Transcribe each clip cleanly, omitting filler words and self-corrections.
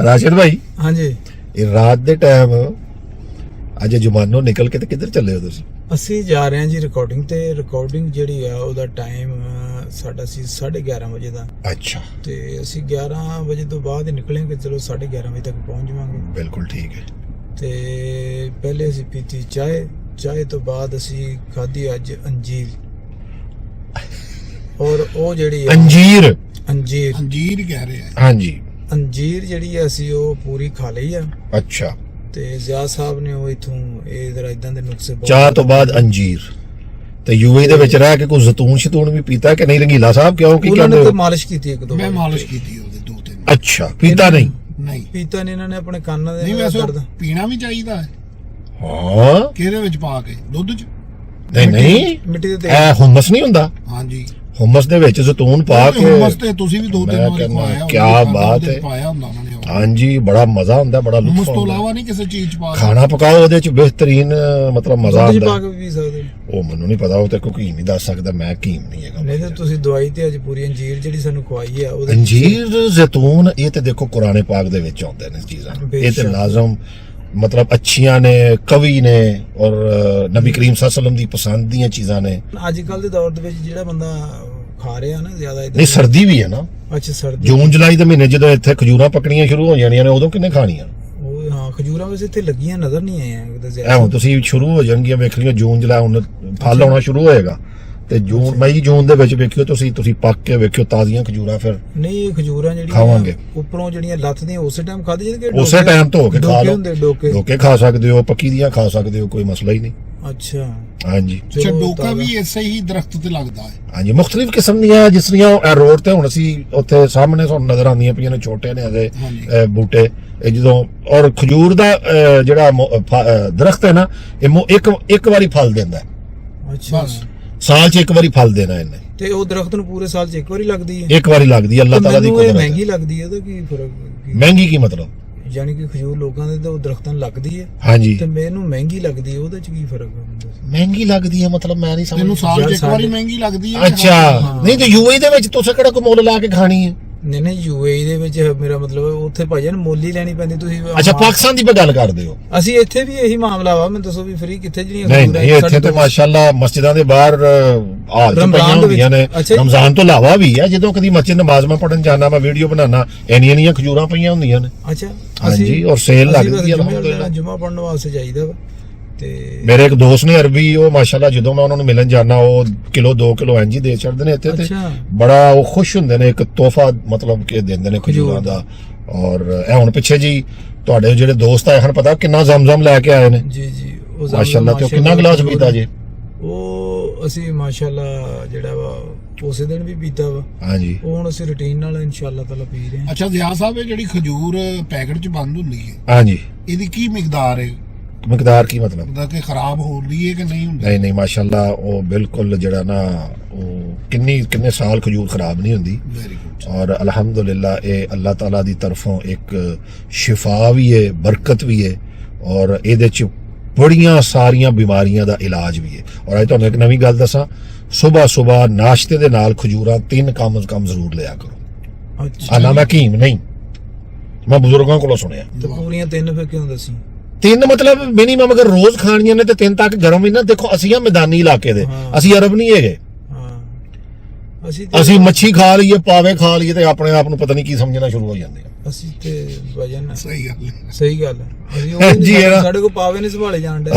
राशिद भाई हाँ जी रात दे टाइम अज जुमानो निकल के किधर चले हो तुसी? ਅਸੀਂ ਜਾ ਰਹੇ ਹਾਂ ਜੀ ਰਿਕਾਰਡਿੰਗ ਤੇ। ਰਿਕਾਰਡਿੰਗ ਜਿਹੜੀ ਆ ਉਹਦਾ ਟਾਈਮ ਸਾਡਾ ਸੀ 11:30 ਵਜੇ ਦਾ। अच्छा ਤੇ ਅਸੀਂ 11 ਵਜੇ ਤੋਂ ਬਾਅਦ ਹੀ ਨਿਕਲਾਂਗੇ। ਚਲੋ 11:30 ਵਜੇ ਤੱਕ ਪਹੁੰਚ ਜਾਵਾਂਗੇ। बिल्कुल ठीक है। ਤੇ ਪਹਿਲੇ ਅਸੀਂ ਪੀਤੀ ਚਾਹ ਤੋਂ ਬਾਅਦ ਅਸੀਂ ਖਾਧੀ ਅੱਜ ਅੰਜੀਰ। ਔਰ ਉਹ ਜਿਹੜੀ अंजीर ਅੰਜੀਰ कह रहे हैं। हाँ जी ਅੰਜੀਰ ਜਿਹੜੀ ਆ ਅਸੀਂ ਉਹ ਪੂਰੀ ਖਾ ਲਈ ਆ। अच्छा ਤੇ ਜ਼ਿਆ ਸਾਹਿਬ ਨੇ ਉਹ ਇਥੋਂ ਇਹ ਜ਼ਰਾ ਇਦਾਂ ਦੇ ਨੁਕਸੇ ਚਾਹ ਤੋਂ ਬਾਅਦ ਅੰਜੀਰ ਤੇ ਯੂਏ ਦੇ ਵਿੱਚ ਰਹਿ ਕੇ ਕੋਈ ਜ਼ੈਤੂਨ ਵੀ ਪੀਤਾ ਕਿ ਨਹੀਂ? ਰੰਗੀਲਾ ਸਾਹਿਬ ਕਿਉਂ ਕੀ ਉਹਨਾਂ ਕਹਿੰਦੇ ਨੇ ਹੋ? ਤਾਂ ਮਾਲਿਸ਼ ਕੀਤੀ ਇੱਕ ਦੋ मैं ਵਾਰ। मालिश की थी ਉਹਦੇ 2-3 ਅੱਛਾ ਪੀਤਾ ਨਹੀਂ? ਨਹੀਂ ਪੀਤਾ ਨੇ ਇਹਨਾਂ ਨੇ ਆਪਣੇ ਕੰਨਾਂ ਦੇ ਨਹੀਂ ਨਾਲ ਵੈਸੇ ਦਰਦ। ਪੀਣਾ ਵੀ ਚਾਹੀਦਾ ਹੈ ਹਾਂ ਕਿਹਦੇ ਵਿੱਚ ਪਾ ਕੇ ਦੁੱਧ 'ਚ। ਨਹੀਂ ਮਿੱਟੀ ਦੇ ਤੇਲ। ਇਹ ਹੁਮਸ ਨਹੀਂ ਹੁੰਦਾ? ਹਾਂਜੀ ਹੁਮਸ ਦੇ ਵਿੱਚ ਜ਼ੈਤੂਨ ਪਾ ਕੇ ਹੁਮਸ ਤੇ ਤੁਸੀਂ ਵੀ 2-3 ਮੈਂ ਵਾਰ ਕਹਿੰਦਾ, ਖਵਾਇਆ ਕਿਆ ਬਾਤ ਹੈ। ਪਾਇਆ ਹੁੰਦਾ ਉਹਨਾਂ ਨੇ ਉਹ। ਹਾਂਜੀ ਬੜਾ ਮਜ਼ਾ ਹੁੰਦਾ, ਬੜਾ ਹੁਮਸ ਲੁਤਫ ਤੋਂ ਆਉਂਦਾ। ਇਲਾਵਾ ਨਹੀਂ ਕਿਸੇ ਚੀਜ਼ 'ਚ ਪਾ ਕੇ। ਖਾਣਾ ਪਕਾਓ ਉਹਦੇ ਚ ਬਿਹਤਰੀਨ ਮਤਲਬ ਮਜ਼ਾ ਦੁੱਧ 'ਚ ਪਾ ਆਉਂਦਾ। ਕੇ ਵੀ ਪੀ ਸਕਦੇ ਹੋ। ਉਹ ਮੈਨੂੰ ਨਹੀਂ ਪਤਾ, ਉਹ ਤੇ ਕੋਈ ਨਹੀਂ ਦੱਸ ਸਕਦਾ, ਮੈਂ ਕੀਮ ਨਹੀਂ ਹੈਗਾ। ਨਹੀਂ ਤਾਂ ਤੁਸੀਂ ਦਵਾਈ ਤੇ ਅੱਜ ਪੂਰੀ ਅੰਜੀਰ ਜਿਹੜੀ ਸਾਨੂੰ ਖਵਾਈ ਆ ਉਹਦੇ ਅੰਜੀਰ ਜ਼ੈਤੂਨ ਇਹ ਤੇ ਦੇਖੋ ਕੁਰਾਨੇ ਪਾਕ ਦੇ ਵਿੱਚ ਆਉਂਦੇ ਨੇ ਚੀਜ਼ਾਂ। ਇਹ ਤੇ ਬੇਸ਼ੱਕ। ਲਾਜ਼ਮ ਮਤਲਬ ਅੱਛੀਆਂ ਨੇ, ਕਵੀ ਨੇ ਔਰ ਨਬੀ ਕਰੀਮ ਸੱਲੱਲਾਹੁ ਅਲੈਹਿ ਵਸੱਲਮ ਦੀ ਪਸੰਦ ਦੀਆਂ ਚੀਜ਼ਾਂ ਨੇ। ਅੱਜ ਕੱਲ ਦੇ ਦੌਰ ਦੇ ਵਿੱਚ ਜਿਹੜਾ ਬੰਦਾ ਖਾ ਰਿਹਾ ਨਾ ਜ਼ਿਆਦਾ ਏਦਾਂ ਨਹੀਂ ਸਰਦੀ ਵੀ ਹੈ ਨਾ, ਅੱਛਾ ਸਰਦੀ ਜੂਨ ਜੁਲਾਈ ਦੇ ਮਹੀਨੇ ਜਦੋਂ ਇੱਥੇ ਖਜੂਰਾਂ ਪੱਕਣੀਆਂ ਸ਼ੁਰੂ ਹੋ ਜਾਣੀਆਂ ਨੇ ਉਦੋਂ ਕਿੰਨੇ ਖਾਣੀਆਂ? ਉਹ ਹਾਂ ਖਜੂਰਾਂ ਵੈਸੇ ਇੱਥੇ ਲੱਗੀਆਂ ਨਜ਼ਰ ਨਹੀਂ ਆਈਆਂ ਕਿਤੇ ਐ ਜ਼ਿਆਦਾ। ਹੁਣ ਤੁਸੀਂ ਸ਼ੁਰੂ ਹੋ ਜਾਣਗੀਆਂ ਵੇਖ ਲਿਓ, ਜੂਨ ਜੁਲਾਈ ਹੁਣ ਫਲ ਆਉਣਾ ਸ਼ੁਰੂ ਹੋਏਗਾ ਤੇ ਮਈ ਜੂਨ ਦੇ ਵਿੱਚ ਵੇਖਿਓ ਤੁਸੀਂ ਪੱਕ ਕੇ ਵੇਖਿਓ ਤਾਜ਼ੀਆਂ ਖਜੂਰਾਂ। ਫਿਰ ਨਹੀਂ ਇਹ ਖਜੂਰਾਂ ਜਿਹੜੀਆਂ ਖਾਵਾਂਗੇ। ਉੱਪਰੋਂ ਜਿਹੜੀਆਂ ਲੱਥਦੀਆਂ ਉਸੇ ਟਾਈਮ ਖਾਦੀ ਜਾਂਦੀ ਕਿ ਉਸੇ ਟਾਈਮ ਧੋ ਕੇ ਖਾ ਲਓ। ਹੁੰਦੇ ਡੋਕੇ। ਡੋਕੇ ਖਾ ਸਕਦੇ ਹੋ, ਪੱਕੀ ਦੀਆਂ ਖਾ ਸਕਦੇ ਹੋ, ਕੋਈ ਮਸਲਾ ਹੀ ਨਹੀਂ। ਅੱਛਾ ਹਾਂਜੀ ਅੱਛਾ ਚਲੋ ਡੋਕਾ ਤਾਜ਼ਾ। ਵੀ ਐਸੇ ਹੀ ਦਰਖਤ ਤੇ ਲੱਗਦਾ ਹੈ। ਹਾਂਜੀ ਮੁxtਲਿਫ ਕਿਸਮ ਦੀਆਂ, ਜਿਸ ਤਰ੍ਹਾਂ ਇਹ ਰੋਡ ਤੇ ਹੁਣ ਅਸੀਂ ਉੱਥੇ ਸਾਹਮਣੇ ਤੁਹਾਨੂੰ ਨਜ਼ਰ ਆਉਂਦੀਆਂ ਪਈਆਂ ਨੇ ਛੋਟੇ ਨੇ ਅਜੇ ਹਾਂਜੀ। ਬੂਟੇ। ਇਹ ਜਦੋਂ ਔਰ ਖਜੂਰ ਦਾ ਜਿਹੜਾ ਦਰਖਤ ਹੈ ਨਾ, ਇਹ ਇੱਕ ਵਾਰੀ ਫਲ ਦਿੰਦਾ ਹੈ। ਅੱਛਾ ਬਸ। ਸਾਲ 'ਚ ਇੱਕ ਵਾਰੀ ਫਲ ਦੇਣਾ ਇਹਨੇ। ਤੇ ਉਹ ਦਰਖਤ ਨੂੰ ਪੂਰੇ ਸਾਲ 'ਚ ਇੱਕ ਵਾਰੀ ਲੱਗਦੀ ਹੈ? ਇੱਕ ਵਾਰੀ ਲੱਗਦੀ ਹੈ, ਅੱਲਾਹ ਤਾਲਾ ਦੀ ਮੈਨੂੰ ਇਹ ਕੁਦਰਤ ਮਹਿੰਗੀ ਹੈ। ਲੱਗਦੀ ਹੈ, ਉਹਦਾ ਕੀ ਫਰਕ ਮਹਿੰਗੀ ਕੀ ਮਤਲਬ? ਯਾਨੀ ਕਿ ਖਜੂਰ ਲੋਕਾਂ ਦੇ ਤਾਂ ਉਹ ਦਰਖਤਾਂ ਨੂੰ ਲੱਗਦੀ ਹੈ ਹਾਂਜੀ ਤੇ ਮੈਨੂੰ ਮਹਿੰਗੀ ਲੱਗਦੀ ਹੈ, ਉਹਦੇ 'ਚ ਕੀ ਫਰਕ ਹੁੰਦਾ? ਮਹਿੰਗੀ ਲੱਗਦੀ ਹੈ ਮਤਲਬ ਮੈਂ ਨਹੀਂ ਤੈਨੂੰ ਸਮਝ। ਸਾਲ 'ਚ ਇੱਕ ਵਾਰੀ ਸਾਡੇ- ਮਹਿੰਗੀ ਲੱਗਦੀ ਹੈ। ਅੱਛਾ ਨਹੀਂ ਤੇ ਯੂਏ ਦੇ ਵਿੱਚ ਤੁਸੀਂ ਕਿਹੜਾ ਕੋਈ ਮੁੱਲ ਲਾ ਕੇ ਖਾਣੀ ਹੈ? ਨਹੀਂ ਯੂਏਈ ਦੇ ਵਿੱਚ ਮੇਰਾ ਮਤਲਬ ਉੱਥੇ ਭਾਜਨ ਮੁੱਲ ਹੀ ਲੈਣੀ ਪੈਂਦੀ। ਤੁਸੀਂ ਅੱਛਾ ਪਾਕਿਸਤਾਨ ਦੀ ਵੀ ਗੱਲ ਕਰਦੇ ਹੋ? ਅਸੀਂ ਇੱਥੇ ਵੀ ਇਹੀ ਮਾਮਲਾ ਵਾ। ਮੈਨੂੰ ਦੱਸੋ ਵੀ ਫ੍ਰੀ ਕਿੱਥੇ ਜਿਹੜੀਆਂ ਨਹੀਂ ਖਜੂਰਾਂ ਨਹੀਂ ਇੱਥੇ ਸਾਡੇ ਤੇ ਤੋਂ- ਮਾਸ਼ਾਅੱਲਾ ਮਸਜਿਦਾਂ ਦੇ ਬਾਹਰ ਹਾਲ ਚ ਰਮਜ਼ਾਨ ਪਈਆਂ ਦੇ ਹੁੰਦੀਆਂ ਨੇ। ਵਿੱਚ। ਅੱਛਾ ਜੀ। ਰਮਜ਼ਾਨ ਤੋਂ ਇਲਾਵਾ ਵੀ ਹੈ, ਜਦੋਂ ਕਦੀ ਮਸਜਿਦ ਨਮਾਜ਼ ਮੈਂ ਪੜਨ ਜਾਣਾ, ਮੈਂ ਵੀਡੀਓ ਬਣਾਉਣਾ, ਇੰਨੀਆਂ ਖਜੂਰਾਂ ਪਈਆਂ ਹੁੰਦੀਆਂ ਨੇ। ਅੱਛਾ ਹਾਂਜੀ ਔਰ ਸੇਲ ਲੱਗਦੀ ਹੈ ਅਲਹਮਦੁਲਿਲਾ। ਜੁਮਾ ਪੜਨ ਵਾਸਤੇ ਚਾਹੀਦਾ ਵਾ ਤੇ ਮੇਰੇ ਇੱਕ ਦੋਸਤ ਨੇ ਅਰਬੀ, ਉਹ ਮਾਸ਼ਾਅੱਲਾ ਜਦੋਂ ਮੈਂ ਉਹਨਾਂ ਨੂੰ ਮਿਲਣ ਜਾਣਾ ਉਹ ਕਿਲੋ 2 ਕਿਲੋ ਇੰਜ ਹੀ ਦੇ ਛੱਡਦੇ ਨੇ ਇੱਥੇ ਤੇ ਅੱਛਾ। ਬੜਾ ਉਹ ਖੁਸ਼ ਹੁੰਦੇ ਨੇ, ਇੱਕ ਤੋਹਫਾ ਮਤਲਬ ਕਿ ਦਿੰਦੇ ਨੇ ਖਜੂਰਾਂ ਦਾ। ਔਰ ਇਹ ਹੁਣ ਪਿੱਛੇ ਜੀ ਤੁਹਾਡੇ ਜਿਹੜੇ ਦੋਸਤ ਆਏ ਹਨ, ਪਤਾ ਕਿੰਨਾ ਜ਼ਮਜ਼ਮ ਲੈ ਕੇ ਆਏ ਨੇ ਜੀ ਉਹ ਮਾਸ਼ਾਅੱਲਾ, ਤੇ ਉਹ ਕਿੰਨਾ ਗਲਾਸ ਪੀਤਾ ਜੀ? ਉਹ ਅਸੀਂ ਮਾਸ਼ਾਅੱਲਾ ਜਿਹੜਾ ਵਾ ਉਸੇ ਦਿਨ ਵੀ ਪੀਤਾ ਵਾ। ਹਾਂਜੀ ਉਹ ਹੁਣ ਅਸੀਂ ਰੁਟੀਨ ਨਾਲ ਇਨਸ਼ਾਅੱਲਾ ਤਾਲਾ ਪੀ ਰਹੇ ਹਾਂ। ਅੱਛਾ ਜ਼ਿਆ ਸਾਹਿਬ ਇਹ ਜਿਹੜੀ ਖਜੂਰ ਪੈਕਟ 'ਚ ਬੰਦ ਹੁੰਦੀ ਹੈ, ਹਾਂਜੀ ਇਹਦੀ ਕੀ ਮਿਕਦਾਰ ਹੈ? ਮਿਕਦਾਰ ਕੀ ਮਤਲਬ? ਮਤਲਬ ਕਿ ਖਰਾਬ ਹੁੰਦੀ ਹੈ ਕਿ ਨਹੀਂ ਹੁੰਦੀ? ਨਹੀਂ ਮਾਸ਼ਾਅੱਲਾ ਉਹ ਬਿਲਕੁਲ ਜਿਹੜਾ ਨਾ ਉਹ ਕਿੰਨੇ ਸਾਲ ਖਜੂਰ ਖਰਾਬ ਨਹੀਂ ਹੁੰਦੀ। Very good. ਔਰ ਅਲਹਮਦੁਲਿਲਾ ਇਹ ਅੱਲਾਹ ਤਾਲਾ ਦੀ ਤਰਫੋਂ ਇੱਕ ਸ਼ਿਫਾ ਵੀ ਹੈ, ਬਰਕਤ ਵੀ ਹੈ ਔਰ ਇਹਦੇ ਚ ਬੜੀਆਂ ਸਾਰੀਆਂ ਬਿਮਾਰੀਆਂ ਦਾ ਇਲਾਜ ਵੀ ਹੈ। ਔਰ ਅੱਜ ਤੁਹਾਨੂੰ ਇੱਕ ਨਵੀਂ ਗੱਲ ਦੱਸਾਂ, ਸਵੇਰ ਨਾਸ਼ਤੇ ਦੇ ਨਾਲ ਖਜੂਰਾਂ 3 ਕਮ ਸੇ ਕਮ ਜ਼ਰੂਰ ਲਿਆ ਕਰੋ। ਅੱਛਾ ਆਨਾ ਮੈਂ ਕੀਮ ਨਹੀਂ, ਮੈਂ ਬਜ਼ੁਰਗਾਂ ਕੋਲੋਂ ਸੁਣਿਆ। ਤੇ ਪੂਰੀਆਂ 3 ਫਿਰ ਕਿਉਂ ਦੱਸੀ? 3 ਮਤਲਬ ਮਿਨੀਮਮ ਅਗਰ ਰੋਜ਼ ਖਾਣੀਆਂ ਨੇ ਤੇ 3 ਤੱਕ ਗਰਮ ਵੀ ਨਾ। ਦੇਖੋ ਅਸੀਂ ਆ ਮੈਦਾਨੀ ਇਲਾਕੇ ਦੇ, ਹਾਂ। ਅਸੀਂ ਅਰਬ ਨਹੀਂ ਹੈਗੇ। ਹਾਂ ਅਸੀਂ ਮੱਛੀ ਖਾ ਲਈਏ, ਪਾਵੇ ਖਾ ਲਈਏ ਤੇ ਆਪਣੇ ਆਪ ਨੂੰ ਪਤਾ ਨਹੀਂ ਕੀ ਸਮਝਣਾ ਸ਼ੁਰੂ ਹੋ ਜਾਂਦੇ ਆ। ਅਸੀਂ ਤੇ ਵਜਨ ਸਹੀ ਗੱਲ ਹੈ। ਸਹੀ ਗੱਲ ਹੈ। ਅਸੀਂ ਜੀ, ਉਹ ਇਹਦਾ- ਸਾਡੇ ਕੋਲ ਪਾਵੇ ਨਹੀਂ ਸੰਭਾਲੇ ਜਾਣ ਡੇ।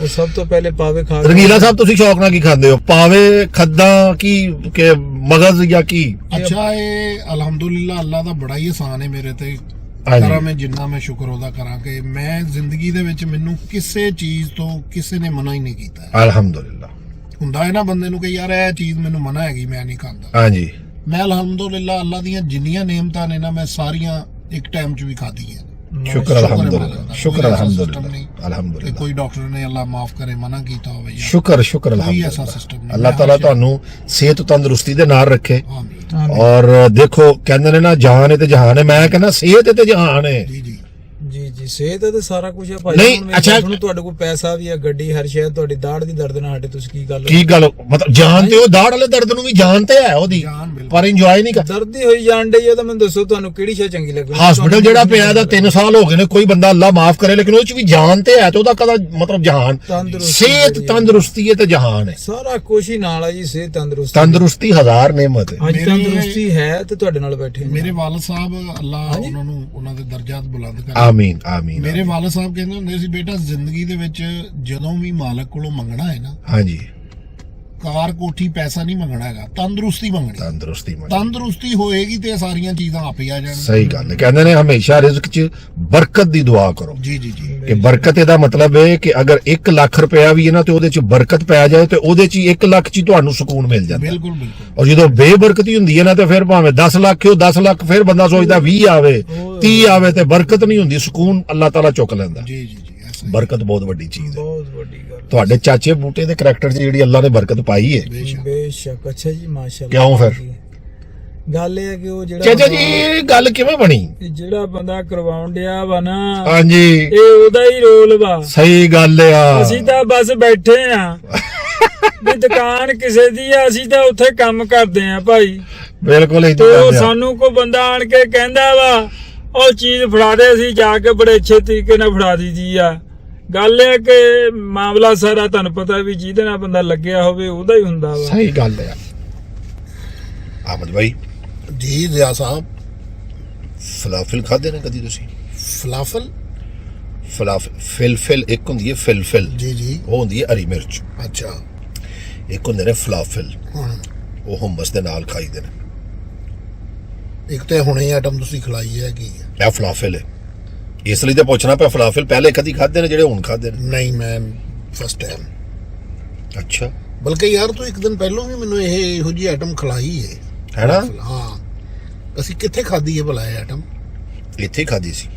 ਉਹ ਸਭ ਤੋਂ ਪਹਿਲੇ ਪਾਵੇ ਖਾ ਕੇ- ਰੰਗੀਲਾ ਸਾਹਿਬ ਤੁਸੀਂ ਸ਼ੌਕ ਨਾਲ ਕੀ ਖਾਂਦੇ ਹੋ? ਪਾਵੇ, ਖੱਦਾਂ ਕੀ ਕਿ ਮਗਜ਼ ਜਾਂ ਕੀ? ਅੱਛਾ ਇਹ ਅਲਹਮਦੁਲਿਲਾ ਅੱਲਾ ਦਾ ਬੜਾ ਹੀ ਆਸਾਨ ਹੈ ਮੇਰੇ ਤੇ। ਹਾਂਜੀ। ਕਰਾਂ ਮੈਂ ਜਿੰਨਾ ਮੈਂ ਸ਼ੁਕਰ ਉਹਦਾ ਕਰਾਂ ਕਿ ਮੈਂ ਜ਼ਿੰਦਗੀ ਦੇ ਵਿੱਚ ਮੈਨੂੰ ਕਿਸੇ ਚੀਜ਼ ਤੋਂ ਕਿਸੇ ਨੇ ਮਨਾ ਹੀ ਨਹੀਂ ਕੀਤਾ। ਅਲਹਮਦੁਲਿਲਾ। ਹੁੰਦਾ ਹੈ ਨਾ ਬੰਦੇ ਨੂੰ ਕਿ ਯਾਰ ਇਹ ਚੀਜ਼ ਮੈਨੂੰ ਮਨਾ ਹੈਗੀ, ਮੈਂ ਨਹੀਂ ਖਾਂਦਾ। ਹਾਂਜੀ ਮੈਂ ਅਲਹਮਦੁਲਿਲਾ ਅੱਲਾ ਦੀਆਂ ਜਿੰਨੀਆਂ ਨੇਮਤਾਂ ਨੇ ਨਾ ਮੈਂ ਸਾਰੀਆਂ ਇੱਕ ਟਾਈਮ 'ਚ ਵੀ ਖਾਧੀਆਂ। ਸ਼ੁਕਰ ਅਲਹਮਦੁਲਿਲਾ, ਸ਼ੁਕਰ ਕੋਈ ਐਸਾ ਅਲਹਮਦੁਲਿਲਾ, system ਨਹੀਂ ਕਿ ਅਲਹਮਦੁਲਿਲਾ। ਕੋਈ ਡਾਕਟਰ ਨੇ ਅੱਲਾ ਮਾਫ ਕਰੇ ਮਨਾ ਕੀਤਾ ਹੋਵੇ ਜਾਂ ਸ਼ੁਕਰ ਕੋਈ ਐਸਾ ਅਲਹਮਦੁਲਿਲਾ। ਸਿਸਟਮ ਨਹੀਂ। ਅੱਲਾਹ ਤਾਲਾ ਤੁਹਾਨੂੰ ਸਿਹਤ ਤੰਦਰੁਸਤੀ ਦੇ ਨਾਲ ਰੱਖੇ। ਆਮੀਨ। ਔਰ ਦੇਖੋ ਕਹਿੰਦੇ ਨੇ ਨਾ ਜਾਨ ਹੈ ਤੇ ਜਹਾਨ ਹੈ, ਮੈਂ ਕਹਿੰਦਾ ਸਿਹਤ ਹੈ ਤੇ ਜਹਾਨ ਹੈ। ਜੀ ਜੀ ਜੀ ਹਾਂਜੀ ਸਿਹਤ ਤੇ ਸਾਰਾ ਕੁਝ ਹੈ ਭਾਈ। ਨਹੀਂ, ਹੁਣ ਮੇਰੀ ਅੱਛਾ। ਗੱਲ ਸੁਣੋ, ਤੁਹਾਡੇ ਕੋਲ ਪੈਸਾ ਵੀ ਹੈ, ਗੱਡੀ, ਹਰ ਸ਼ੈ, ਤੁਹਾਡੀ ਦਾੜ ਦੀ ਦਰਦ ਨਾਲ ਹਟੇ, ਤੁਸੀਂ ਕੀ ਗੱਲ ਕੀ ਗੱਲ ਮਤਲਬ ਜਾਨ ਤੇ ਉਹ ਦਾੜ ਵਾਲੇ ਦਰਦ ਨੂੰ ਵੀ ਜਾਨ ਤੇ ਹੈ ਉਹਦੀ, ਜਾਨ ਬਿਲਕੁਲ। ਪਰ ਇੰਜੋਏ ਨਹੀਂ ਕਰ। ਦਰਦ ਹੀ ਹੋਈ ਜਾਣ ਡਈ ਹੈ, ਤਾਂ ਮੈਨੂੰ ਦੱਸੋ ਤੁਹਾਨੂੰ ਕਿਹੜੀ ਸ਼ੈ ਚੰਗੀ ਲੱਗੀ? ਹਸਪੀਟਲ ਜਿਹੜਾ ਪਿਆ ਦਾ 3 ਸਾਲ ਹੋ ਗਏ ਨੇ, ਕੋਈ ਬੰਦਾ ਅੱਲਾ ਮਾਫ ਕਰੇ, ਲੇਕਿਨ ਉਹ ਚ ਵੀ ਜਾਨ ਤੇ ਹੈ, ਤੇ ਉਹਦਾ ਕਦਾ ਮਤਲਬ ਜਹਾਨ, ਤੰਦਰੁਸਤੀ ਸਿਹਤ ਜਿਹੜੀ ਹੈ। ਤੰਦਰੁਸਤੀ ਹੈ ਤੇ ਜਹਾਨ ਹੈ। ਸਾਰਾ ਕੁਝ ਹੀ ਨਾਲ ਹੈ ਜੀ, ਸਿਹਤ ਤੰਦਰੁਸਤੀ। ਤੰਦਰੁਸਤੀ ਹਜ਼ਾਰ ਨੇਮਤ ਹੈ। ਅੱਜ ਮੇਰੇ- ਤੰਦਰੁਸਤੀ ਹੈ ਤੇ ਤੁਹਾਡੇ ਨਾਲ ਬੈਠੇ ਹਾਂ। ਮੇਰੇ ਵਾਲਦ ਸਾਹਿਬ ਅੱਲਾ ਉਹਨਾਂ ਨੂੰ ਉਹਨਾਂ ਦੇ ਦਰਜਾਤ ਬੁਲੰਦ ਕਰੇ। ਆਮੀਨ ਆਮੀਨ। ਮੇਰੇ ਵਾਲਦ ਸਾਹਿਬ ਕਹਿੰਦੇ ਹੁੰਦੇ ਸੀ, ਬੇਟਾ ਜ਼ਿੰਦਗੀ ਦੇ ਵਿੱਚ ਜਦੋਂ ਵੀ ਮਾਲਕ ਕੋਲੋਂ ਮੰਗਣਾ ਹੈ ਨਾ, ਹਾਂਜੀ, ਕਾਰ ਕੋਠੀ ਪੈਸਾ ਨਹੀਂ ਮੰਗਣਾ ਹੈਗਾ, ਤੰਦਰੁਸਤੀ ਮੰਗਣੀ। ਤੰਦਰੁਸਤੀ ਮੰਗ। ਤੰਦਰੁਸਤੀ ਹੋਏਗੀ ਤੇ ਇਹ ਸਾਰੀਆਂ ਚੀਜ਼ਾਂ ਆਪੇ ਆ ਜਾਣਗੀਆਂ। ਸਹੀ ਗੱਲ ਹੈ। ਕਹਿੰਦੇ ਨੇ ਹਮੇਸ਼ਾ ਰਿਜ਼ਕ 'ਚ ਬਰਕਤ ਦੀ ਦੁਆ ਕਰੋ, ਜੀ ਜੀ ਜੀ। ਕਿ ਬਰਕਤ ਇਹਦਾ ਮਤਲਬ ਹੈ ਕਿ ਅਗਰ 1 ਲੱਖ ਰੁਪਇਆ ਵੀ ਹੈ ਨਾ ਤੇ ਉਹਦੇ 'ਚ ਬਰਕਤ ਪੈ ਜਾਏ ਤੇ ਉਹਦੇ 'ਚ ਹੀ 1 ਲੱਖ 'ਚ ਹੀ ਤੁਹਾਨੂੰ ਸਕੂਨ ਮਿਲ ਜਾਂਦਾ। ਬਿਲਕੁਲ ਬਿਲਕੁਲ। ਔਰ ਜਦੋਂ ਬੇਬਰਕਤੀ ਹੁੰਦੀ ਹੈ ਨਾ ਤੇ ਫਿਰ ਭਾਵੇਂ 10 ਲੱਖ ਹੋ 10 ਲੱਖ, ਫਿਰ ਬੰਦਾ ਸੋਚਦਾ 20 ਆਵੇ 30 ਆਵੇ, ਤੇ ਬਰਕਤ ਨਹੀਂ ਹੁੰਦੀ, ਸਕੂਨ ਅੱਲਾਹ ਤਾਲਾ ਚੁੱਕ ਲੈਂਦਾ। ਜੀ ਜੀ ਜੀ ਐਸਾ ਹੀ। ਬਰਕਤ ਬਹੁਤ ਵੱਡੀ ਚੀਜ਼ ਹੈ। ਬਹੁਤ ਵੱਡੀ ਗੱਲ। ਤੁਹਾਡੇ ਚਾਚੇ ਬੂਟੇ ਦੇ ਕਰੈਕਟਰ 'ਚ ਜਿਹੜੀ ਅੱਲਾਹ ਨੇ ਬਰਕਤ ਪਾਈ ਹੈ। ਬੇਸ਼ੱਕ। ਬੇਸ਼ੱਕ। ਅੱਛਾ ਜੀ, ਮਾਸ਼ਾਅੱਲਾ। ਕਿਉਂ ਫਿਰ? ਗੱਲ ਇਹ ਹੈ ਕਿ ਉਹ ਜਿਹੜਾ ਚਾਚਾ ਜੀ ਇਹ ਗੱਲ ਕਿਵੇਂ ਬਣੀ? ਜਿਹੜਾ ਬੰਦਾ ਕਰਵਾਉਣ ਡਿਆ ਵਾ ਨਾ, ਹਾਂਜੀ, ਇਹ ਉਹਦਾ ਹੀ ਰੋਲ ਵਾ। ਸਹੀ ਗੱਲ ਆ। ਅਸੀਂ ਤਾਂ ਬਸ ਬੈਠੇ ਆ ਵੀ ਦੁਕਾਨ ਕਿਸੇ ਦੀ ਆ, ਅਸੀਂ ਤਾਂ ਉੱਥੇ ਕੰਮ ਕਰਦੇ ਆ ਭਾਈ। ਬਿਲਕੁਲ ਤੇ ਇਦਾਂ ਉਹ ਸਾਨੂੰ ਕੋਈ ਬੰਦਾ ਆਣ ਕੇ ਕਹਿੰਦਾ ਵਾ ਉਹ ਚੀਜ਼ ਫੜਾ ਦੇ, ਅਸੀਂ ਜਾ ਕੇ ਬੜੇ ਅੱਛੇ ਤਰੀਕੇ ਨਾਲ ਫੜਾ ਦੀਦੀ ਆ। ਗੱਲ ਇਹ ਕਿ ਮਾਮਲਾ ਸਾਰਾ ਤੁਹਾਨੂੰ ਪਤਾ ਵੀ ਜਿਹਦੇ ਨਾਲ ਬੰਦਾ ਲੱਗਿਆ ਹੋਵੇ ਉਹਦਾ ਹੀ ਹੁੰਦਾ ਵਾ। ਸਹੀ ਗੱਲ ਆ। ਆਮਦ ਭਾਈ, ਜੀ ਰਿਆ ਸਾਹਿਬ। ਫਲਾਫਲ ਖਾਦੇ ਨੇ ਕਦੀ ਤੁਸੀਂ? ਫਲਾਫਲ। ਫਿਲਫਿਲ ਇੱਕ ਹੁੰਦੀ ਹੈ, ਫਿਲਫਿਲ ਜੀ ਜੀ। ਉਹ ਹੁੰਦੀ ਹੈ ਹਰੀ ਮਿਰਚ। ਅੱਛਾ। ਇੱਕ ਹੁੰਦੇ ਨੇ ਫਲਾਫਲ, ਹੁਣ ਉਹ ਹੰਬਸ ਦੇ ਨਾਲ ਖਾਈਦੇ ਨੇ। ਇੱਕ ਤੇ ਹੁਣੇ ਆਈਟਮ ਤੁਸੀਂ ਖਿਲਾਈ ਹੈ ਕੀ ਹੈ? ਇਹ ਫਲਾਫਲ ਹੈ, ਇਸ ਲਈ ਤਾਂ ਪੁੱਛਣਾ ਪਿਆ। ਫਲਾਫਲ ਪਹਿਲੇ ਕਦੀ ਖਾਦੇ ਨੇ ਜਿਹੜੇ ਹੁਣ ਖਾਦੇ ਨੇ? ਨਹੀਂ, ਮੈਂ ਫਸਟ ਟਾਈਮ। ਅੱਛਾ, ਬਲਕਿ ਯਾਰ ਤੂੰ ਇੱਕ ਦਿਨ ਪਹਿਲਾਂ ਵੀ ਮੈਨੂੰ ਇਹੋ ਜਿਹੀ ਆਈਟਮ ਖਿਲਾਈ ਹੈ। ਹੈ ਨਾ? ਹਾਂ। ਅਸੀਂ ਕਿੱਥੇ ਖਾਧੀ ਹੈ ਭਲਾ ਇਹ ਆਈਟਮ? ਇੱਥੇ ਹੀ ਖਾਦੀ ਸੀ,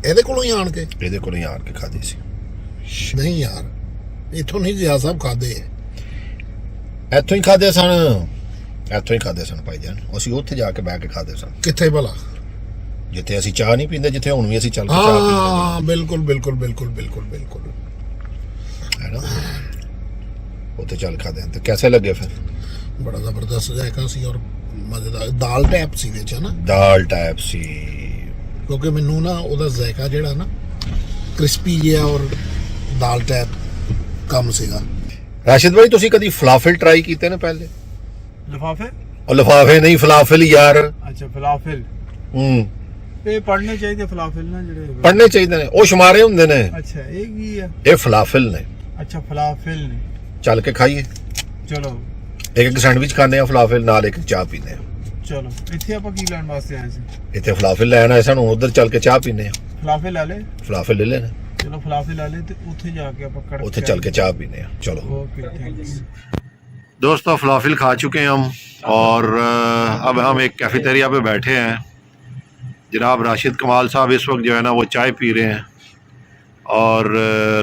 ਇਹਦੇ ਕੋਲੋਂ ਹੀ ਆਣ ਕੇ? ਇਹਦੇ ਕੋਲੋਂ ਹੀ ਆਣ ਕੇ ਖਾਦੀ ਸੀ। ਨਹੀਂ ਯਾਰ, ਇੱਥੋਂ ਨਹੀਂ ਰਿਆ ਸਾਹਿਬ ਖਾਦੇ। ਇੱਥੋਂ ਹੀ ਖਾਦੇ ਸਨ, ਇੱਥੋਂ ਹੀ ਖਾਦੇ ਸਨ ਭਾਈ ਜਾਨ। ਅਸੀਂ ਉੱਥੇ ਜਾ ਕੇ ਬਹਿ ਕੇ ਖਾਦੇ ਸਨ, ਕਿੱਥੇ ਭਲਾ? ਜਿੱਥੇ ਅਸੀਂ ਚਾਹ ਨਹੀਂ ਪੀਂਦੇ, ਜਿੱਥੇ ਹੁਣ ਵੀ ਅਸੀਂ ਚੱਲ ਕੇ ਚਾਹ ਪੀਂਦੇ ਹਾਂ ਬਿਲਕੁਲ ਬਿਲਕੁਲ ਬਿਲकुल ਬਿਲकुल ਬਿਲकुल। ਹੈ ਨਾ? ਉੱਥੇ ਚੱਲ ਖਾਦੇ ਤੇ ਕੈਸੇ ਲੱਗੇ ਫਿਰ? ਬੜਾ ਜ਼ਬਰਦਸਤ ਜਾਇਕਾ ਸੀ ਔਰ ਮਜ਼ੇਦਾਰ। ਦਾਲ ਟੈਪ ਸੀ ਵਿੱਚ, ਹੈ ਨਾ? ਦਾਲ ਟਾਈਪ ਸੀ। ਕਿਉਂਕਿ ਮੈਨੂੰ ਨਾ ਉਹਦਾ ਜ਼ਾਇਕਾ ਜਿਹੜਾ ਨਾ ਕ੍ਰਿਸਪੀ ਜਿਹਾ ਔਰ ਦਾਲ ਟੈਪ ਕੰਮ ਸੀਗਾ। ਰਾਸ਼ਿਦ ਭਾਈ, ਤੁਸੀਂ ਕਦੀ ਫਲਾਫਲ ਟਰਾਈ ਕੀਤੇ ਨੇ ਪਹਿਲੇ? ਲਿਫਾਫੇ? ਉਹ ਲਿਫਾਫੇ ਨਹੀਂ, ਫਲਾਫਲ ਯਾਰ। ਅੱਛਾ, ਫਲਾਫਲ। ਇਹ ਪੜਨੇ ਚਾਹੀਦੇ ਫਲਾਫਲ ਨਾ, ਜਿਹੜੇ ਪੜਨੇ ਚਾਹੀਦੇ ਨੇ, ਉਹ ਸ਼ਮਾਰੇ ਹੁੰਦੇ ਨੇ। ਅੱਛਾ, ਇਹ ਕੀ ਆ? ਇਹ ਫਲਾਫਲ ਨੇ। ਅੱਛਾ, ਫਲਾਫਲ ਨੇ। ਚੱਲ ਕੇ ਖਾਈਏ, ਚਲੋ ਇੱਕ ਸੈਂਡਵਿਚ ਖਾਣੇ ਆ ਫਲਾਫਲ ਨਾਲ, ਇੱਕ ਚਾਹ ਪੀਨੇ ਆ। ਚਲੋ। ਇੱਥੇ ਆਪਾਂ ਕੀ ਲੈਣ ਵਾਸਤੇ ਆਏ ਸੀ? ਇੱਥੇ ਫਲਾਫਲ ਲੈਣ ਆਏ ਸਾਨੂੰ, ਉਧਰ ਚੱਲ ਕੇ ਚਾਹ ਪੀਨੇ ਆ। ਫਲਾਫਲ ਲੈ ਲੈ। ਫਲਾਫਲ ਲੈ ਲੈਣੇ, ਚਲੋ ਫਲਾਫਲ ਲੈ ਲੈ ਤੇ ਉੱਥੇ ਜਾ ਕੇ ਆਪਾਂ ਕੜਕ ਉੱਥੇ चल के चाय पीने हैं। चलो ओके, थैंक्स। दोस्तों, फलाफिल खा चुके हैं हम और अब हम एक कैफेटेरिया पे बैठे हैं। जनाब राशिद कमाल साहब इस वक्त जो है ना वो चाय पी रहे हैं और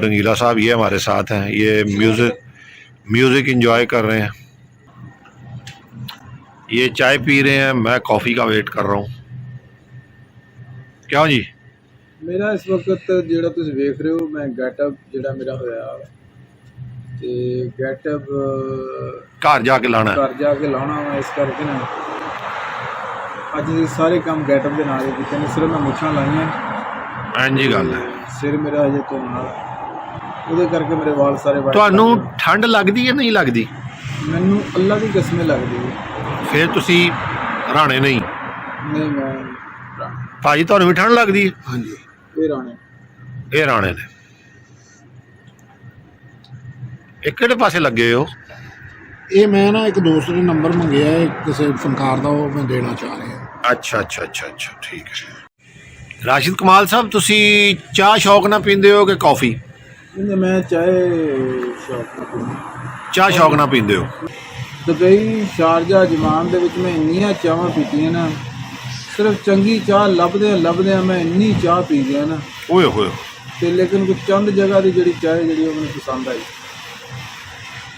रंगीला साहब ये हमारे साथ हैं, ये म्यूज़िक इंजॉय कर रहे हैं। ये चाय पी रहे हैं, मैं कॉफ़ी का वेट कर रहा हूँ। क्या जी? ਮੇਰਾ ਇਸ ਵਕਤ ਜਿਹੜਾ ਤੁਸੀਂ ਵੇਖ ਰਹੇ ਹੋ, ਮੈਂ ਗੈਟਅਪ ਜਿਹੜਾ ਮੇਰਾ ਹੋਇਆ ਤੇ ਗੈਟਅਪ घर जाके लाना है। ਘਰ ਜਾ ਕੇ ਲਾਉਣਾ ਵਾ। ਇਸ ਕਰਕੇ ਨਾ ਅੱਜ ਦੇ ਸਾਰੇ ਕੰਮ ਗੈਟਅਪ ਦੇ ਨਾਲ ਹੀ ਕੀਤੇ ਨੇ। ਸਿਰਫ ਮੈਂ ਮੁੱਛਾਂ ਲਾਈਆਂ, ਇੰਝ ਗੱਲ ਹੈ। ਸਿਰ ਮੇਰਾ ਹਜੇ ਧੋਣ ਵਾਲਾ, ਉਹਦੇ ਕਰਕੇ ਮੇਰੇ ਵਾਲ ਸਾਰੇ ਵਾਈਟ। ਤੁਹਾਨੂੰ ਠੰਡ ਲੱਗਦੀ ਹੈ ਨਹੀਂ ਲੱਗਦੀ? ਮੈਨੂੰ ਅੱਲਾ ਦੀ ਕਸਮ ਲੱਗਦੀ ਹੈ। ਫਿਰ ਤੁਸੀਂ ਰਾਣੇ ਨਹੀਂ? ਨਹੀਂ, ਮੈਂ ਭਾਜੀ ਤੁਹਾਨੂੰ ਵੀ ਠੰਡ ਲੱਗਦੀ ਹੈ? ਹਾਂਜੀ। ਇਹ ਰਾਣੇ। ਇਹ ਰਾਣੇ ਨੇ। ਇਹ ਕਿਹੜੇ ਪਾਸੇ ਲੱਗੇ ਹੋ? ਇਹ ਮੈਂ ਨਾ ਇੱਕ ਦੋਸਤ ਨੇ ਨੰਬਰ ਮੰਗਿਆ ਹੈ ਕਿਸੇ ਫਨਕਾਰ ਦਾ, ਉਹ ਮੈਂ ਦੇਣਾ ਚਾਹ ਰਿਹਾ। ਅੱਛਾ, ਠੀਕ ਹੈ। ਰਾਸ਼ਿਦ ਕਮਾਲ ਸਾਹਿਬ, ਤੁਸੀਂ ਚਾਹ ਸ਼ੌਕ ਨਾਲ ਪੀਂਦੇ ਹੋ ਕਿ ਕੌਫੀ? ਨਹੀਂ, ਮੈਂ ਚਾਹੇ ਸ਼ੌਕ ਨਾਲ ਪੀਂਦਾ। ਚਾਹ ਸ਼ੌਕ ਨਾਲ ਪੀਂਦੇ ਹੋ? ਦੁਬਈ, ਸ਼ਾਰਜਾ, ਜਮਾਨ ਦੇ ਵਿੱਚ ਮੈਂ ਇੰਨੀਆਂ ਚਾਹਾਂ ਪੀਤੀਆਂ ਨਾ, ਸਿਰਫ ਚੰਗੀ ਚਾਹ ਲੱਭਦਿਆਂ ਮੈਂ ਇੰਨੀ ਚਾਹ ਪੀ ਗਿਆ ਨਾ। ਓਏ ਹੋਏ। ਤੇ ਲੇਕਿਨ ਕੁਝ ਚੰਦ ਜਗ੍ਹਾ ਦੀ ਜਿਹੜੀ ਚਾਹ ਜਿਹੜੀ ਉਹ ਮੈਨੂੰ ਪਸੰਦ ਆਈ।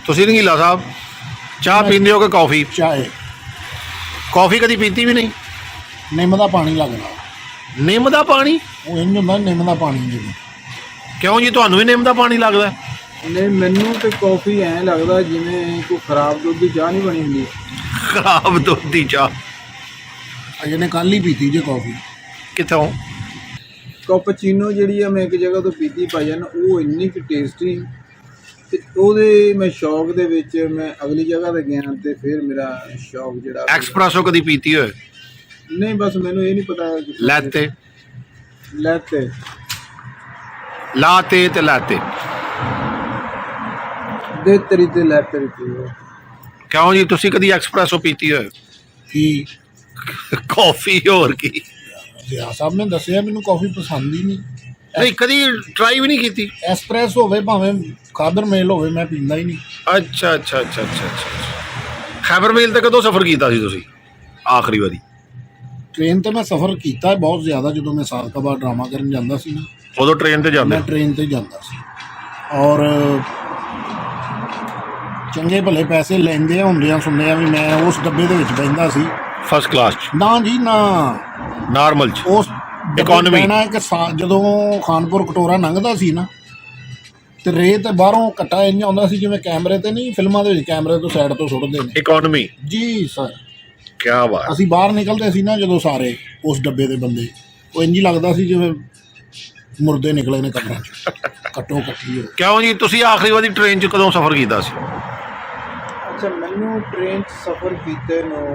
ਤੁਸੀਂ ਰੰਗੀਲਾ ਸਾਹਿਬ ਚਾਹ ਪੀਂਦੇ ਹੋ ਕਿ ਕੌਫੀ? ਚਾਹੇ ਕੌਫੀ ਕਦੀ ਪੀਤੀ ਵੀ ਨਹੀਂ? ਨਿੰਮ ਦਾ ਪਾਣੀ ਲੱਗਦਾ। ਨਿੰਮ ਦਾ ਪਾਣੀ? ਉਹ ਇੰਜ ਹੁੰਦਾ ਨਿੰਮ ਦਾ ਪਾਣੀ ਜਿਵੇਂ। ਕਿਉਂ ਜੀ, ਤੁਹਾਨੂੰ ਵੀ ਨਿੰਮ ਦਾ ਪਾਣੀ ਲੱਗਦਾ? ਨਹੀਂ, ਮੈਨੂੰ ਤੇ ਕਾਫੀ ਐਂ ਲੱਗਦਾ ਜਿਵੇਂ ਕੋਈ ਖਰਾਬ ਦੁੱਧ ਦੀ ਚਾਹ ਨਹੀਂ ਬਣੀ ਹੁੰਦੀ। ਖਰਾਬ ਦੁੱਧ ਦੀ ਚਾਹ? ਅਜੇ ਨੇ ਕੱਲ ਹੀ ਪੀਤੀ ਜੇ ਕਾਫੀ। ਕਿੱਥੋਂ? ਕੈਪੂਚੀਨੋ ਜਿਹੜੀ ਆ ਮੈਂ ਇੱਕ ਜਗ੍ਹਾ ਤੋਂ ਪੀਤੀ ਭਾਜਨ, ਉਹ ਇੰਨੀ ਕੁ ਟੇਸਟੀ, ਤੇ ਉਹਦੇ ਮੈਂ ਸ਼ੌਕ ਦੇ ਵਿੱਚ ਮੈਂ ਅਗਲੀ ਜਗ੍ਹਾ ਤੇ ਗਿਆ ਤੇ ਫਿਰ ਮੇਰਾ ਸ਼ੌਕ ਜਿਹੜਾ ਐਕਸਪ੍ਰੈਸੋ ਕਦੀ ਪੀਤੀ ਹੋਏ? ਨਹੀਂ, ਬਸ ਮੈਨੂੰ ਇਹ ਨਹੀਂ ਪਤਾ। ਲੈਤੇ? ਲੈਤੇ ਲਾਤੇ ਤੇ ਲਾਤੇ? ਦੇ ਤੇਰੀ ਤੇ ਲੈ ਤੇਰੀ ਤੇ। ਕਿਉਂ ਜੀ, ਤੁਸੀਂ ਕਦੀ ਐਕਸਪ੍ਰੈਸੋ ਪੀਤੀ ਹੋਏ? ਕੀ ਕਾਫੀ ਹੋਰ ਕੀ? ਜਿਆ ਸਾਹਿਬ ਨੇ ਦੱਸਿਆ ਮੈਨੂੰ ਕਾਫੀ ਪਸੰਦ ਹੀ ਨਹੀਂ। ਨਹੀਂ, ਕਦੀ ਟਰਾਈ ਵੀ ਨਹੀਂ ਕੀਤੀ? ਐਸਪ੍ਰੈਸ ਹੋਵੇ ਭਾਵੇਂ ਖਾਦਰ ਮੇਲ ਹੋਵੇ, ਮੈਂ ਪੀਂਦਾ ਹੀ ਨਹੀਂ। ਅੱਛਾ ਅੱਛਾ ਅੱਛਾ ਅੱਛਾ ਅੱਛਾ। ਖੈਬਰ ਮੇਲ ਤੇ ਕਦੋਂ ਸਫ਼ਰ ਕੀਤਾ ਸੀ ਤੁਸੀਂ ਆਖਰੀ ਵਾਰੀ? ਟ੍ਰੇਨ ਤੇ ਮੈਂ ਸਫ਼ਰ ਕੀਤਾ ਹੈ ਬਹੁਤ ਜ਼ਿਆਦਾ। ਜਦੋਂ ਮੈਂ ਸਾਰਕਾਬਾਦ ਡਰਾਮਾ ਕਰਨ ਜਾਂਦਾ ਸੀ ਨਾ, ਉਦੋਂ ਟ੍ਰੇਨ ਤੇ ਜਾਂਦੇ? ਮੈਂ ਟ੍ਰੇਨ ਤੇ ਜਾਂਦਾ ਸੀ, ਔਰ ਚੰਗੇ ਭਲੇ ਪੈਸੇ ਲੈਂਦੇ ਹੁੰਦਿਆਂ ਸੁਣਿਆ ਵੀ ਮੈਂ ਉਸ ਡੱਬੇ ਦੇ ਵਿੱਚ ਬਹਿੰਦਾ ਸੀ। ਫਸਟ ਕਲਾਸ ਚ? ਨਾ ਜੀ ਨਾ, ਨਾਰਮਲ ਚ? ਉਸ ਇਕਨੋਮੀ? ਕਿ ਜਦੋਂ ਖਾਨਪੁਰ ਕਟੋਰਾ ਲੰਘਦਾ ਸੀ ਨਾ, ਤੇ ਰੇਤ ਬਾਹਰੋਂ ਕੱਟਾ ਇੰਝ ਆਉਂਦਾ ਸੀ ਜਿਵੇਂ ਕੈਮਰੇ ਤੇ ਨਹੀਂ, ਫਿਲਮਾਂ ਦੇ ਵਿੱਚ ਕੈਮਰੇ ਤੋਂ ਸਾਈਡ ਤੋਂ ਸੁੱਟਦੇ ਨੇ। ਇਕਨੋਮੀ? ਜੀ ਸਰ। ਕੀ ਬਾਤ। ਅਸੀਂ ਬਾਹਰ ਨਿਕਲਦੇ ਸੀ ਨਾ ਜਦੋਂ ਸਾਰੇ ਉਸ ਡੱਬੇ ਦੇ ਬੰਦੇ, ਉਹ ਇੰਝ ਹੀ ਲੱਗਦਾ ਸੀ ਜਿਵੇਂ ਮੁਰਦੇ ਨਿਕਲੇ ਨੇ ਕਬਰਾਂ 'ਚ, ਕੱਟੋ ਕੱਟੀ ਹੋ। ਕਿਉਂ ਜੀ, ਤੁਸੀਂ ਆਖਰੀ ਵਾਰੀ ਟ੍ਰੇਨ 'ਚ ਕਦੋਂ ਸਫ਼ਰ ਕੀਤਾ ਸੀ? ਅੱਛਾ, ਮੈਨੂੰ ਟ੍ਰੇਨ 'ਚ ਸਫ਼ਰ ਕੀਤੇ ਨੂੰ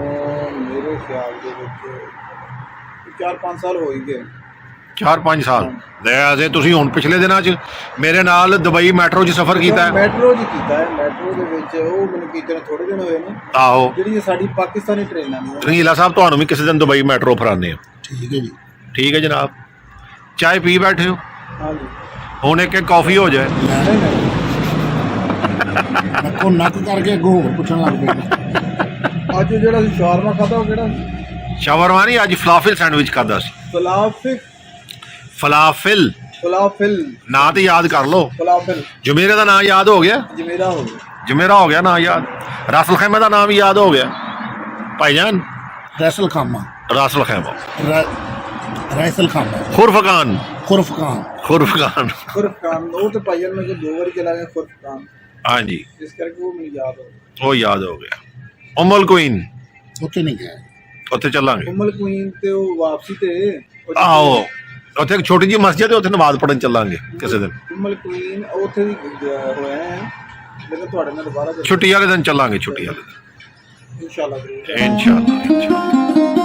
ਮੇਰੇ ਖਿਆਲ ਦੇ ਵਿੱਚ 4-5 ਸਾਲ ਹੋ ਹੀ ਗਏ। 4-5 ਸਾਲ? ਵੈਸੇ ਤੁਸੀਂ ਹੁਣ ਪਿਛਲੇ ਦਿਨਾਂ 'ਚ ਮੇਰੇ ਨਾਲ ਦੁਬਈ ਮੈਟਰੋ 'ਚ ਸਫ਼ਰ ਕੀਤਾ ਹੈ? ਮੈਟਰੋ 'ਚ ਕੀਤਾ ਹੈ। ਮੈਟਰੋ ਦੇ ਵਿੱਚ ਉਹ ਮੈਨੂੰ ਕੀਤੇ ਨੂੰ ਥੋੜੇ ਦਿਨ ਹੋਏ ਨੇ। ਆਹੋ। ਜਿਹੜੀ ਸਾਡੀ ਪਾਕਿਸਤਾਨੀ ਟ੍ਰੇਨਾਂ ਨੇ। ਰੰਗੀਲਾ ਸਾਹਿਬ, ਤੁਹਾਨੂੰ ਵੀ ਕਿਸੇ ਦਿਨ ਦੁਬਈ ਮੈਟਰੋ ਫਰਾਨੇ ਆ। ਠੀਕ ਹੈ ਜੀ। ਠੀਕ ਹੈ ਜਨਾਬ। ਚਾਹ ਪੀ ਬੈਠੇ ਹੋ? ਹਾਂਜੀ। ਹੁਣ ਇੱਕ ਕਾਫੀ ਹੋ ਜਾਏ। ਨਹੀਂ ਨਹੀਂ, ਨੱਕੋ ਨੱਕ ਕਰਕੇ ਅੱਗੋਂ ਹੋਰ ਪੁੱਛਣ ਲੱਗ ਪਏ। ਅੱਜ ਜਿਹੜਾ ਸੀ ਸ਼ਾਰਮਾ ਖਾਧਾ, ਉਹ ਕਿਹੜਾ ਸੀ? ਸ਼ਾਵਰਮਾ ਨਹੀਂ, ਅੱਜ ਫਲਾਫਿਲ ਸੈਂਡਵਿਚ ਖਾਧਾ ਸੀ। ਫਲਾਫਿਲ? ਫਲਾਫਿਲ ਫਲਾਫਿਲ ਨਾਂ ਤੇ ਯਾਦ ਕਰ ਲਓ। ਫਲਾਫਿਲ। ਜਮੇਰੇ ਦਾ ਨਾਂ ਯਾਦ ਹੋ ਗਿਆ? ਜਮੇਰਾ ਹੋ ਗਿਆ। ਜਮੇਰਾ ਹੋ ਗਿਆ ਨਾਂ ਯਾਦ। ਰਾਸਲ ਖੈਮਾ ਦਾ ਨਾਮ ਵੀ ਯਾਦ ਹੋ ਗਿਆ ਭਾਈਜਾਨ? ਰੈਸਲ ਖਾਮਾ। ਰਾਸਲ ਖੈਮਾ। ਰੈਸਲ ਖਾਮਾ। ਖੁਰਫਕਾਨ। ਖੁਰਫਕਾਨ। ਖੁਰਫਕਾਨ। ਖੁਰਫਕਾਨ, ਉਹ ਤਾਂ ਭਾਈਜਾਨ ਮੈਂ 2 ਵਾਰੀ ਚਲਾ ਗਿਆ ਖੁਰਫਕਾਨ, ਹਾਂਜੀ, ਇਸ ਕਰਕੇ ਉਹ ਮੈਨੂੰ ਯਾਦ ਹੋ ਗਿਆ। ਉਹ ਯਾਦ ਹੋ ਗਿਆ। ਉਮਲ ਕੁਈਨ? ਉੱਥੇ ਨਹੀਂ ਗਿਆ। ਉੱਥੇ ਚੱਲਾਂਗੇ। ਉਮਲ ਕੁਈਨ ਤੇ ਉਹ ਵਾਪਸੀ ਤੇ ਆਹੋ, ਉੱਥੇ ਇੱਕ ਛੋਟੀ ਜਿਹੀ ਮਸਜਿਦ ਹੈ, ਉੱਥੇ ਨਮਾਜ਼ ਪੜ੍ਹਨ ਚੱਲਾਂਗੇ ਕਿਸੇ ਦਿਨ। ਉਮਲ ਕੁਈਨ ਉੱਥੇ ਵੀ ਹੋਇਆ ਹੈ, ਲੇਕਿਨ ਤੁਹਾਡੇ ਨਾਲ ਦੁਬਾਰਾ ਛੁੱਟੀ ਵਾਲੇ ਦਿਨ ਚੱਲਾਂਗੇ। ਛੁੱਟੀ ਵਾਲੇ ਦਿਨ ਇਨਸ਼ਾਅੱਲਾ। ਇਨਸ਼ਾਅੱਲਾ।